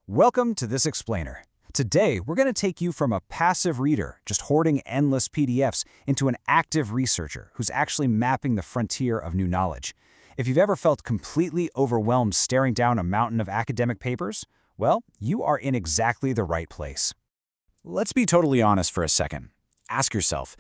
Welcome to This Explainer. Today, we're going to take you from a passive reader, just hoarding endless PDFs, into an active researcher who's actually mapping the frontier of new knowledge. If you've ever felt completely overwhelmed staring down a mountain of academic papers, well, you are in exactly the right place. Let's be totally honest for a second. Ask yourself,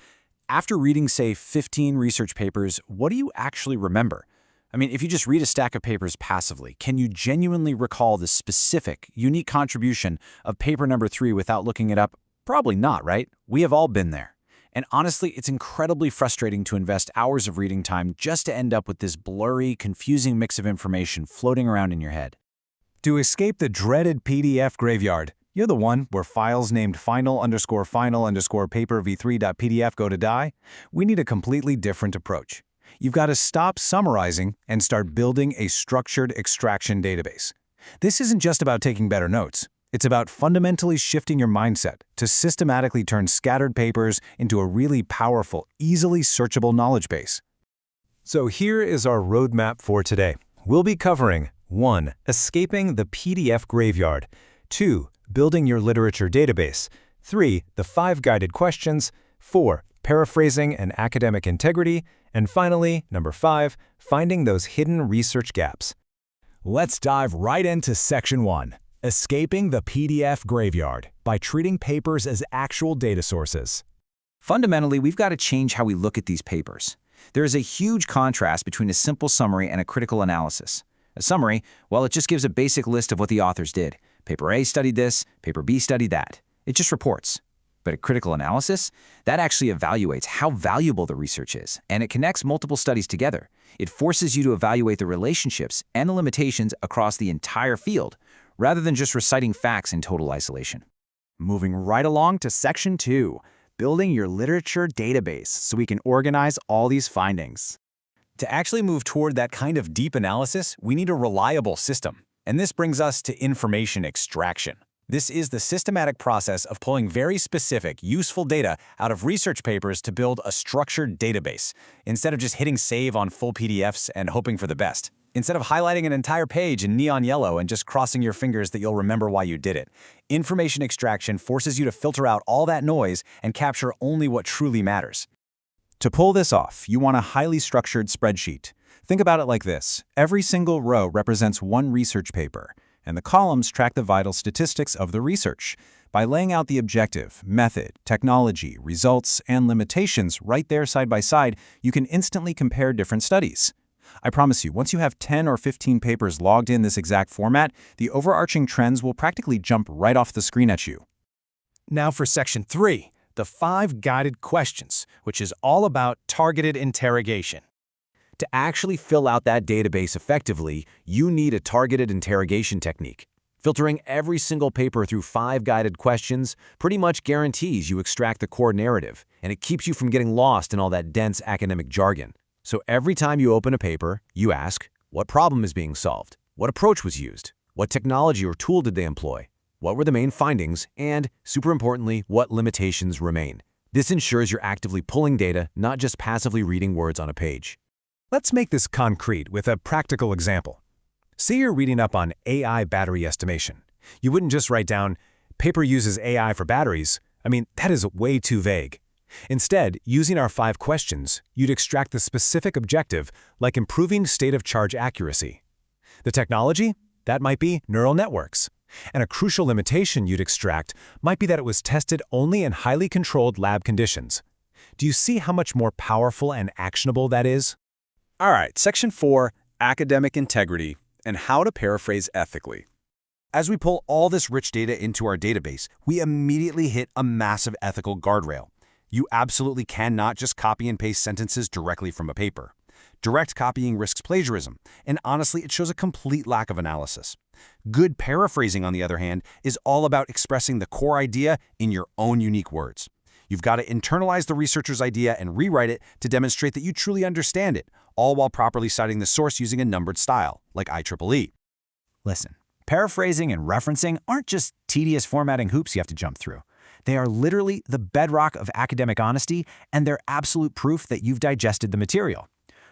after reading, say, 15 research papers, what do you actually remember? I mean, if you just read a stack of papers passively, can you genuinely recall the specific, unique contribution of paper number 3 without looking it up? Probably not, right? We have all been there. And honestly, it's incredibly frustrating to invest hours of reading time just to end up with this blurry, confusing mix of information floating around in your head. To escape the dreaded PDF graveyard, you're the one where files named final_final_paper v3.pdf go to die, we need a completely different approach. You've got to stop summarizing and start building a structured extraction database. This isn't just about taking better notes. It's about fundamentally shifting your mindset to systematically turn scattered papers into a really powerful, easily searchable knowledge base. So here is our roadmap for today. We'll be covering 1. Escaping the PDF graveyard. 2. Building your literature database. 3. The 5 guided questions. 4. Paraphrasing and academic integrity. And finally, number 5, finding those hidden research gaps. Let's dive right into Section 1, Escaping the PDF Graveyard by treating papers as actual data sources. Fundamentally, we've got to change how we look at these papers. There is a huge contrast between a simple summary and a critical analysis. A summary, well, it just gives a basic list of what the authors did. Paper A studied this, paper B studied that. It just reports. But a critical analysis, that actually evaluates how valuable the research is, and it connects multiple studies together. It forces you to evaluate the relationships and the limitations across the entire field, rather than just reciting facts in total isolation. Moving right along to Section 2, Building your literature database so we can organize all these findings. To actually move toward that kind of deep analysis, we need a reliable system. And this brings us to information extraction. This is the systematic process of pulling very specific, useful data out of research papers to build a structured database, instead of just hitting save on full PDFs and hoping for the best. Instead of highlighting an entire page in neon yellow and just crossing your fingers that you'll remember why you did it, information extraction forces you to filter out all that noise and capture only what truly matters. To pull this off, you want a highly structured spreadsheet. Think about it like this. Every single row represents one research paper, and the columns track the vital statistics of the research. By laying out the objective, method, technology, results, and limitations right there side by side, you can instantly compare different studies. I promise you, once you have 10 or 15 papers logged in this exact format, the overarching trends will practically jump right off the screen at you. Now for Section 3, the 5 guided questions, which is all about targeted interrogation. To actually fill out that database effectively, you need a targeted interrogation technique. Filtering every single paper through 5 guided questions pretty much guarantees you extract the core narrative, and it keeps you from getting lost in all that dense academic jargon. So every time you open a paper, you ask, what problem is being solved? What approach was used? What technology or tool did they employ? What were the main findings? And, super importantly, what limitations remain? This ensures you're actively pulling data, not just passively reading words on a page. Let's make this concrete with a practical example. Say you're reading up on AI battery estimation. You wouldn't just write down, paper uses AI for batteries. I mean, that is way too vague. Instead, using our 5 questions, you'd extract the specific objective, like improving state of charge accuracy. The technology? That might be neural networks. And a crucial limitation you'd extract might be that it was tested only in highly controlled lab conditions. Do you see how much more powerful and actionable that is? All right, Section 4, Academic Integrity and How to Paraphrase Ethically. As we pull all this rich data into our database, we immediately hit a massive ethical guardrail. You absolutely cannot just copy and paste sentences directly from a paper. Direct copying risks plagiarism, and honestly, it shows a complete lack of analysis. Good paraphrasing, on the other hand, is all about expressing the core idea in your own unique words. You've got to internalize the researcher's idea and rewrite it to demonstrate that you truly understand it, all while properly citing the source using a numbered style, like IEEE. Listen, paraphrasing and referencing aren't just tedious formatting hoops you have to jump through. They are literally the bedrock of academic honesty, and they're absolute proof that you've digested the material.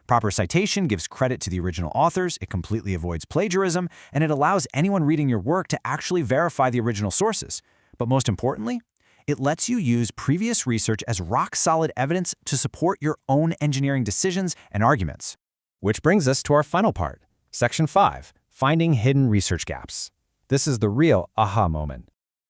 Proper citation gives credit to the original authors, it completely avoids plagiarism, and it allows anyone reading your work to actually verify the original sources. But most importantly, it lets you use previous research as rock-solid evidence to support your own engineering decisions and arguments. Which brings us to our final part, Section 5, Finding Hidden Research Gaps. This is the real aha moment.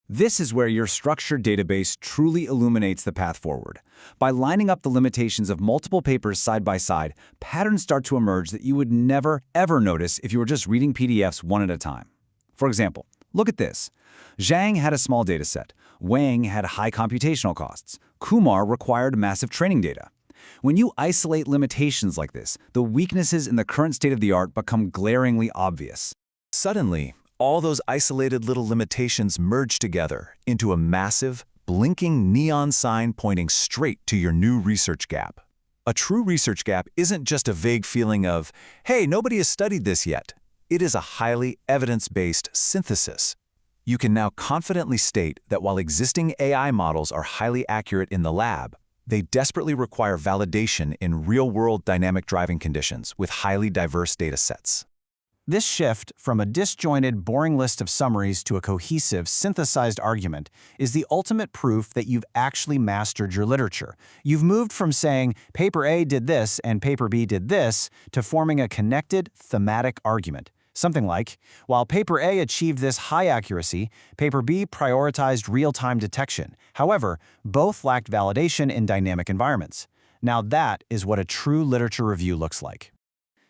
This is where your structured database truly illuminates the path forward. By lining up the limitations of multiple papers side by side, patterns start to emerge that you would never, ever notice if you were just reading PDFs one at a time. For example, look at this. Zhang had a small dataset. Wang had high computational costs. Kumar required massive training data. When you isolate limitations like this, the weaknesses in the current state of the art become glaringly obvious. Suddenly, all those isolated little limitations merge together into a massive, blinking neon sign pointing straight to your new research gap. A true research gap isn't just a vague feeling of, hey, nobody has studied this yet. It is a highly evidence-based synthesis. You can now confidently state that while existing AI models are highly accurate in the lab, they desperately require validation in real-world dynamic driving conditions with highly diverse data sets. This shift from a disjointed, boring list of summaries to a cohesive, synthesized argument is the ultimate proof that you've actually mastered your literature. You've moved from saying, paper A did this and paper B did this, to forming a connected, thematic argument. Something like, while paper A achieved this high accuracy, paper B prioritized real-time detection. However, both lacked validation in dynamic environments. Now that is what a true literature review looks like.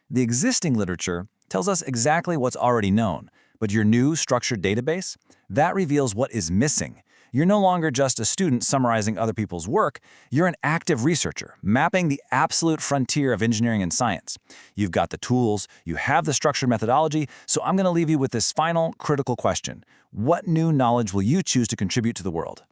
The existing literature tells us exactly what's already known, but your new structured database, that reveals what is missing. You're no longer just a student summarizing other people's work, you're an active researcher, mapping the absolute frontier of engineering and science. You've got the tools, you have the structured methodology, so I'm going to leave you with this final, critical question. What new knowledge will you choose to contribute to the world?